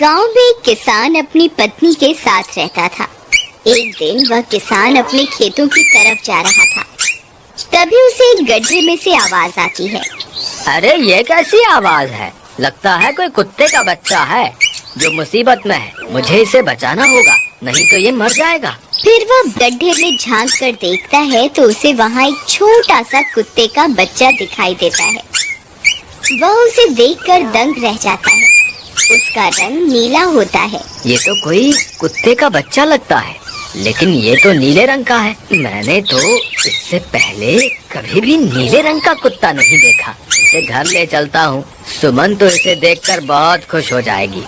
गांव में एक किसान अपनी पत्नी के साथ रहता था। एक दिन वह किसान अपने खेतों की तरफ जा रहा था। तभी उसे एक गड्ढे में से आवाज आती है। अरे ये कैसी आवाज है? लगता है कोई कुत्ते का बच्चा है जो मुसीबत में है। मुझे इसे बचाना होगा, नहीं तो ये मर जाएगा। फिर वह गड्ढे में झांक कर देखता है तो उसे वहाँ एक छोटा सा कुत्ते का बच्चा दिखाई देता है। वह उसे देखकर दंग रह जाता है। उसका रंग नीला होता है। ये तो कोई कुत्ते का बच्चा लगता है, लेकिन ये तो नीले रंग का है। मैंने तो इससे पहले कभी भी नीले रंग का कुत्ता नहीं देखा। इसे घर ले चलता हूँ। सुमन तो इसे देखकर बहुत खुश हो जाएगी।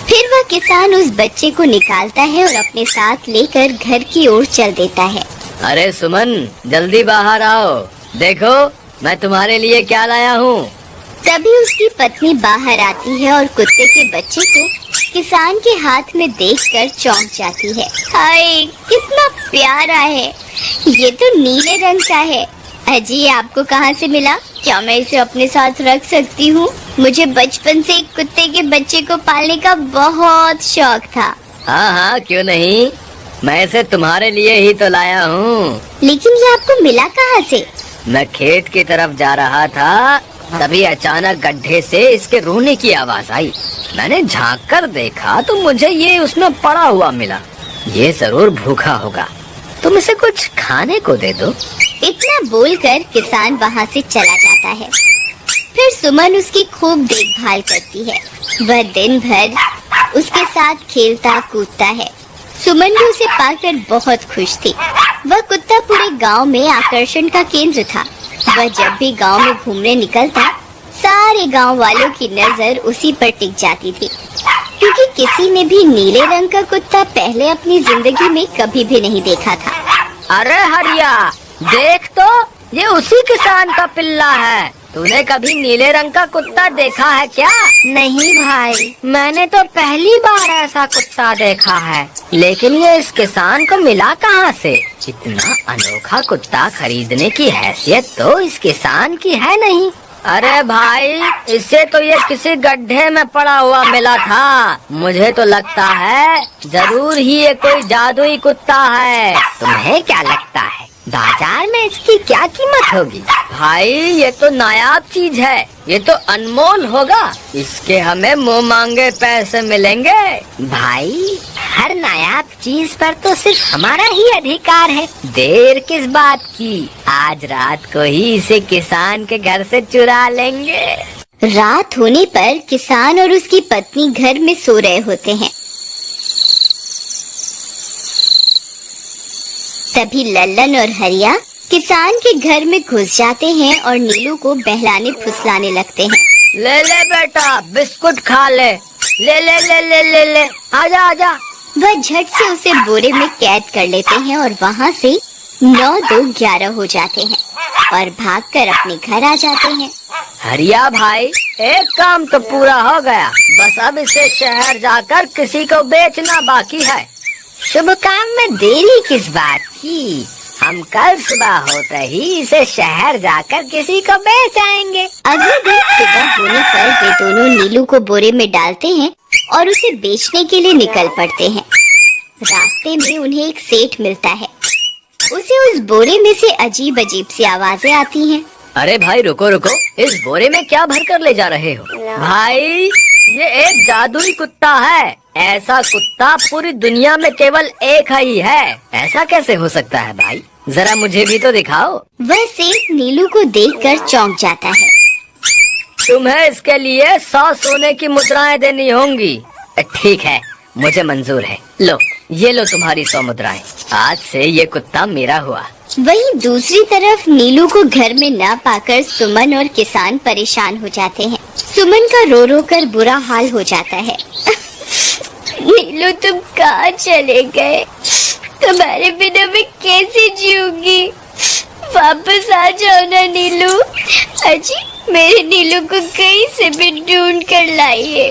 फिर वह किसान उस बच्चे को निकालता है और अपने साथ लेकर घर की ओर चल देता है। अरे सुमन, जल्दी बाहर आओ, देखो मैं तुम्हारे लिए क्या लाया हूँ। तभी उसकी पत्नी बाहर आती है और कुत्ते के बच्चे को किसान के हाथ में देखकर चौंक जाती है। हाय, कितना प्यारा है! ये तो नीले रंग का है। अजी, आपको कहाँ से मिला? क्या मैं इसे अपने साथ रख सकती हूँ? मुझे बचपन से एक कुत्ते के बच्चे को पालने का बहुत शौक था। हाँ हाँ, क्यों नहीं, मैं इसे तुम्हारे लिए ही तो लाया हूँ। लेकिन ये आपको मिला कहाँ से? मैं खेत की तरफ जा रहा था, तभी अचानक गड्ढे से इसके रोने की आवाज आई। मैंने झांक कर देखा तो मुझे ये उसमें पड़ा हुआ मिला। ये जरूर भूखा होगा, तुम इसे कुछ खाने को दे दो। इतना बोलकर किसान वहाँ से चला जाता है। फिर सुमन उसकी खूब देखभाल करती है। वह दिन भर उसके साथ खेलता कूदता है। सुमन भी उसे पाकर बहुत खुश थी। वह कुत्ता पूरे गांव में आकर्षण का केंद्र था। वह जब भी गांव में घूमने निकलता, सारे गांव वालों की नजर उसी पर टिक जाती थी, क्योंकि किसी ने भी नीले रंग का कुत्ता पहले अपनी जिंदगी में कभी भी नहीं देखा था। अरे हरिया, देख तो, ये उसी किसान का पिल्ला है। तूने कभी नीले रंग का कुत्ता देखा है क्या? नहीं भाई, मैंने तो पहली बार ऐसा कुत्ता देखा है। लेकिन ये इस किसान को मिला कहाँ से? इतना अनोखा कुत्ता खरीदने की हैसियत तो इस किसान की है नहीं। अरे भाई, इससे तो ये किसी गड्ढे में पड़ा हुआ मिला था। मुझे तो लगता है जरूर ही ये कोई जादुई कुत्ता है। तुम्हें क्या लगता है बाजार में इसकी क्या कीमत होगी? भाई, ये तो नायाब चीज है, ये तो अनमोल होगा। इसके हमें मुंह मांगे पैसे मिलेंगे। भाई, हर नायाब चीज पर तो सिर्फ हमारा ही अधिकार है। देर किस बात की? आज रात को ही इसे किसान के घर से चुरा लेंगे। रात होने पर किसान और उसकी पत्नी घर में सो रहे होते हैं। तभी लल्लन और हरिया किसान के घर में घुस जाते हैं और नीलू को बहलाने फुसलाने लगते हैं। ले ले बेटा, बिस्कुट खा ले। ले ले ले ले ले ले, आजा आजा। वह झट से उसे बोरे में कैद कर लेते हैं और वहाँ से 9-2-11 हो जाते हैं और भागकर अपने घर आ जाते हैं। हरिया भाई, एक काम तो पूरा हो गया, बस अब इसे शहर जाकर किसी को बेचना बाकी है। शुभ काम में देरी किस बात की? हम कल सुबह होते ही इसे शहर जाकर किसी को बेच आएंगे। अगले दिन सुबह होने पर वे दोनों नीलू को बोरे में डालते हैं और उसे बेचने के लिए निकल पड़ते हैं। रास्ते में उन्हें एक सेठ मिलता है। उसे उस बोरे में से अजीब अजीब सी आवाजें आती हैं। अरे भाई, रुको रुको, इस बोरे में क्या भर कर ले जा रहे हो? भाई, ये एक जादुई कुत्ता है। ऐसा कुत्ता पूरी दुनिया में केवल एक ही है। ऐसा कैसे हो सकता है भाई? जरा मुझे भी तो दिखाओ। वह सेठ नीलू को देखकर चौंक जाता है। तुम्हें इसके लिए 100 सोने की मुद्राएं देनी होंगी। ठीक है, मुझे मंजूर है। लो, ये लो तुम्हारी 100 मुद्राएं। आज से ये कुत्ता मेरा हुआ। वहीं दूसरी तरफ नीलू को घर में न पाकर सुमन और किसान परेशान हो जाते हैं। सुमन का रो रो कर बुरा हाल हो जाता है। नीलू, तुम कहाँ चले गए? तुम्हारे बिना मैं कैसे जीऊंगी? वापस आ जाओ ना नीलू। अजी, मेरे नीलू को कहीं से भी ढूंढ कर लाइए।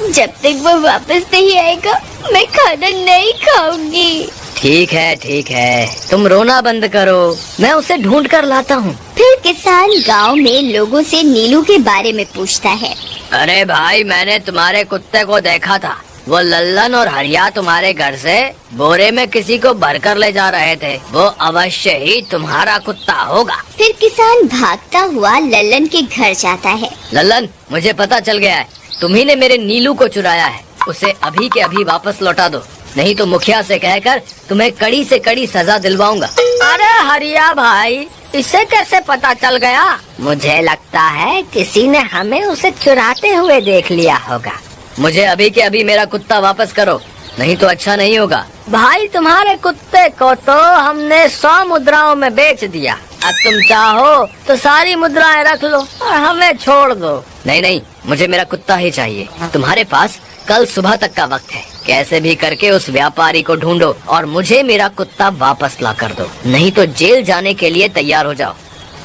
जब तक वो वापस नहीं आएगा मैं खाना नहीं खाऊंगी। ठीक है, तुम रोना बंद करो, मैं उसे ढूंढ कर लाता हूँ। फिर किसान गांव में लोगों से नीलू के बारे में पूछता है। अरे भाई, मैंने तुम्हारे कुत्ते को देखा था। वो लल्लन और हरिया तुम्हारे घर से बोरे में किसी को भरकर ले जा रहे थे। वो अवश्य ही तुम्हारा कुत्ता होगा। फिर किसान भागता हुआ लल्लन के घर जाता है। लल्लन, मुझे पता चल गया है, तुम्ही ने मेरे नीलू को चुराया है। उसे अभी के अभी वापस लौटा दो, नहीं तो मुखिया से कहकर तुम्हें कड़ी से कड़ी सजा दिलवाऊंगा। अरे हरिया भाई, इसे कैसे पता चल गया? मुझे लगता है किसी ने हमें उसे चुराते हुए देख लिया होगा। मुझे अभी के अभी मेरा कुत्ता वापस करो, नहीं तो अच्छा नहीं होगा। भाई, तुम्हारे कुत्ते को तो हमने 100 मुद्राओं में बेच दिया। अब तुम चाहो तो सारी मुद्राएं रख लो और हमें छोड़ दो। नहीं नहीं, मुझे मेरा कुत्ता ही चाहिए। तुम्हारे पास कल सुबह तक का वक्त है। कैसे भी करके उस व्यापारी को ढूंढो और मुझे मेरा कुत्ता वापस ला कर दो, नहीं तो जेल जाने के लिए तैयार हो जाओ।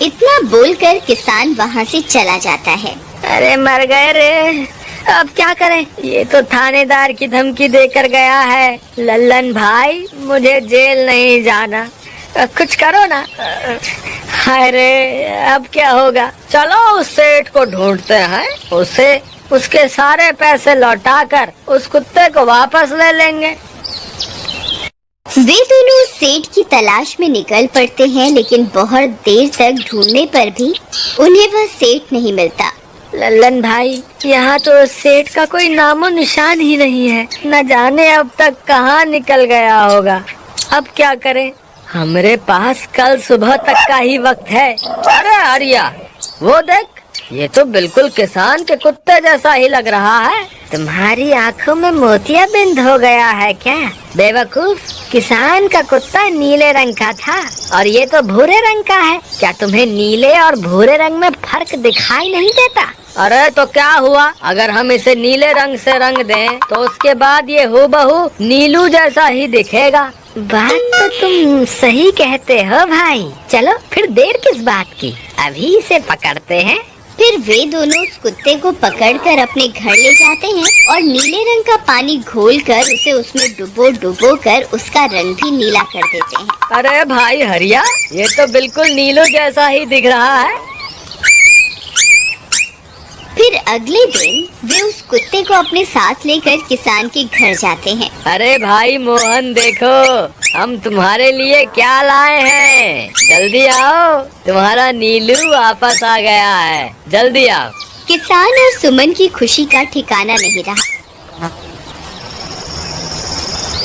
इतना बोलकर किसान वहाँ से चला जाता है। अरे मर गए रे, अब क्या करें? ये तो थानेदार की धमकी देकर गया है। लल्लन भाई, मुझे जेल नहीं जाना, कुछ करो ना। अरे अब क्या होगा? चलो उस सेठ को ढूंढते हैं, उसके सारे पैसे लौटाकर उस कुत्ते को वापस ले लेंगे। वे दोनों सेठ की तलाश में निकल पड़ते हैं, लेकिन बहुत देर तक ढूंढने पर भी उन्हें वह सेठ नहीं मिलता। लल्लन भाई, यहाँ तो सेठ का कोई नामो निशान ही नहीं है। न जाने अब तक कहाँ निकल गया होगा। अब क्या करें? हमारे पास कल सुबह तक का ही वक्त है। अरे हरिया, वो देख, ये तो बिल्कुल किसान के कुत्ते जैसा ही लग रहा है। तुम्हारी आँखों में मोतियाबिंद हो गया है क्या? बेवकूफ, किसान का कुत्ता नीले रंग का था और ये तो भूरे रंग का है। क्या तुम्हें नीले और भूरे रंग में फर्क दिखाई नहीं देता? अरे तो क्या हुआ, अगर हम इसे नीले रंग से रंग दें तो उसके बाद ये हूबहू नीलू जैसा ही दिखेगा। बात तो तुम सही कहते हो भाई। चलो फिर देर किस बात की, अभी इसे पकड़ते हैं। फिर वे दोनों उस कुत्ते को पकड़कर अपने घर ले जाते हैं और नीले रंग का पानी घोलकर उसे उसमें डुबो कर उसका रंग भी नीला कर देते हैं। अरे भाई हरिया, ये तो बिल्कुल नीलू जैसा ही दिख रहा है। फिर अगले दिन वे उस कुत्ते को अपने साथ लेकर किसान के घर जाते हैं। अरे भाई मोहन, देखो हम तुम्हारे लिए क्या लाए हैं। जल्दी आओ, तुम्हारा नीलू वापस आ गया है, जल्दी आओ। किसान और सुमन की खुशी का ठिकाना नहीं रहा।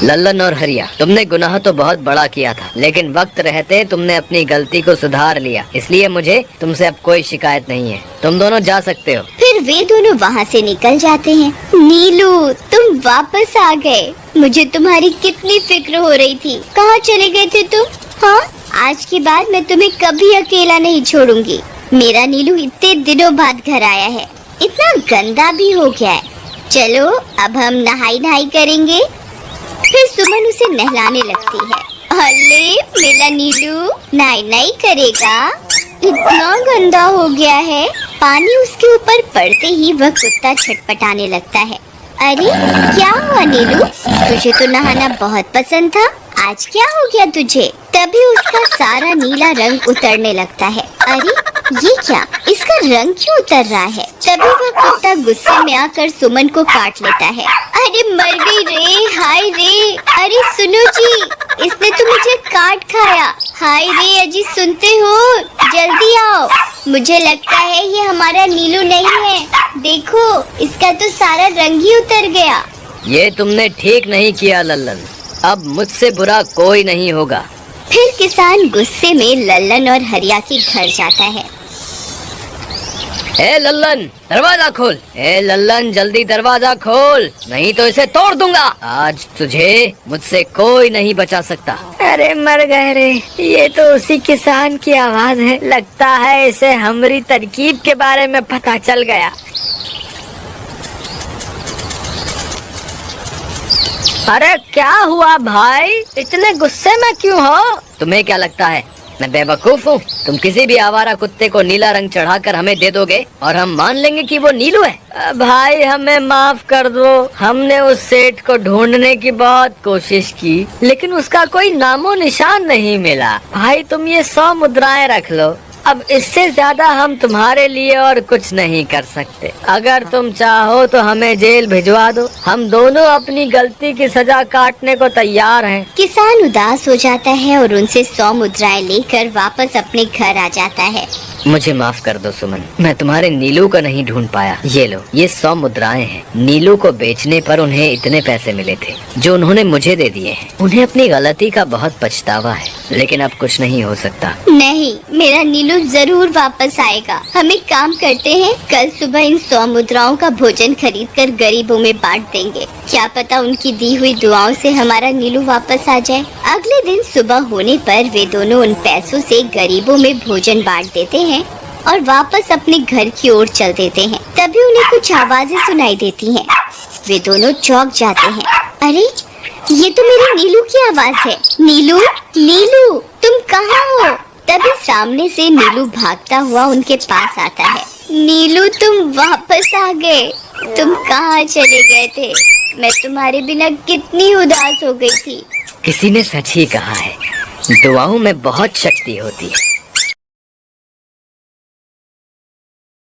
लल्लन और हरिया, तुमने गुनाह तो बहुत बड़ा किया था, लेकिन वक्त रहते तुमने अपनी गलती को सुधार लिया, इसलिए मुझे तुमसे अब कोई शिकायत नहीं है। तुम दोनों जा सकते हो। फिर वे दोनों वहाँ से निकल जाते हैं। नीलू, तुम वापस आ गए। मुझे तुम्हारी कितनी फिक्र हो रही थी। कहाँ चले गए थे तुम? हाँ, आज के बाद मैं तुम्हें कभी अकेला नहीं छोड़ूंगी। मेरा नीलू इतने दिनों बाद घर आया है, इतना गंदा भी हो गया है। चलो अब हम नहाई करेंगे। फिर सुमन उसे नहलाने लगती है। अरे मेरा नीलू नाई करेगा, इतना गंदा हो गया है। पानी उसके ऊपर पड़ते ही वह कुत्ता छटपटाने लगता है। अरे क्या हुआ नीलू, तुझे तो नहाना बहुत पसंद था, आज क्या हो गया तुझे? तभी उसका सारा नीला रंग उतरने लगता है। अरे ये क्या, इसका रंग क्यों उतर रहा है? तभी वह कुत्ता गुस्से में आकर सुमन को काट लेता है। अरे मर गई रे, हाय रे। अरे सुनो जी, इसने तो मुझे काट खाया। हाय रे अजी, सुनते हो? जल्दी आओ, मुझे लगता है ये हमारा नीलू नहीं है। देखो, इसका तो सारा रंग ही उतर गया। ये तुमने ठीक नहीं किया लल्लन, अब मुझसे बुरा कोई नहीं होगा। फिर किसान गुस्से में लल्लन और हरिया के घर जाता है। ए लल्लन, दरवाजा खोल। ए लल्लन, जल्दी दरवाजा खोल, नहीं तो इसे तोड़ दूंगा। आज तुझे मुझसे कोई नहीं बचा सकता। अरे मर गए रे, ये तो उसी किसान की आवाज है। लगता है इसे हमारी तरकीब के बारे में पता चल गया। अरे क्या हुआ भाई, इतने गुस्से में क्यों हो? तुम्हें क्या लगता है मैं बेवकूफ हूँ? तुम किसी भी आवारा कुत्ते को नीला रंग चढ़ाकर हमें दे दोगे और हम मान लेंगे कि वो नीलू है? भाई हमें माफ कर दो, हमने उस सेठ को ढूंढने की बहुत कोशिश की, लेकिन उसका कोई नामो निशान नहीं मिला। भाई तुम ये 100 मुद्राएं रख लो अब इससे ज्यादा हम तुम्हारे लिए और कुछ नहीं कर सकते। अगर तुम चाहो तो हमें जेल भिजवा दो, हम दोनों अपनी गलती की सजा काटने को तैयार हैं। किसान उदास हो जाता है और उनसे 100 मुद्राएं लेकर वापस अपने घर आ जाता है। मुझे माफ कर दो सुमन, मैं तुम्हारे नीलू को नहीं ढूंढ पाया। ये लो, ये 100 मुद्राएं हैं। नीलू को बेचने पर उन्हें इतने पैसे मिले थे जो उन्होंने मुझे दे दिए हैं। उन्हें अपनी गलती का बहुत पछतावा है, लेकिन अब कुछ नहीं हो सकता। नहीं, मेरा नीलू जरूर वापस आएगा। हम एक काम करते हैं, कल सुबह इन 100 मुद्राओं का भोजन खरीद कर गरीबों में बांट देंगे। क्या पता उनकी दी हुई दुआओं से हमारा नीलू वापस आ जाए। अगले दिन सुबह होने पर वे दोनों उन पैसों से गरीबों में भोजन बांट देते हैं और वापस अपने घर की ओर चल देते हैं। तभी उन्हें कुछ आवाजें सुनाई देती हैं। वे दोनों चौंक जाते हैं। अरे, ये तो मेरे नीलू की आवाज है। नीलू, नीलू, तुम कहाँ हो? तभी सामने से नीलू भागता हुआ उनके पास आता है। नीलू, तुम वापस आ गए। तुम कहाँ चले गए थे? मैं तुम्हारे बिना कितनी उदास हो गई थी। किसी ने सच ही कहा है, दुआओं में बहुत शक्ति होती है।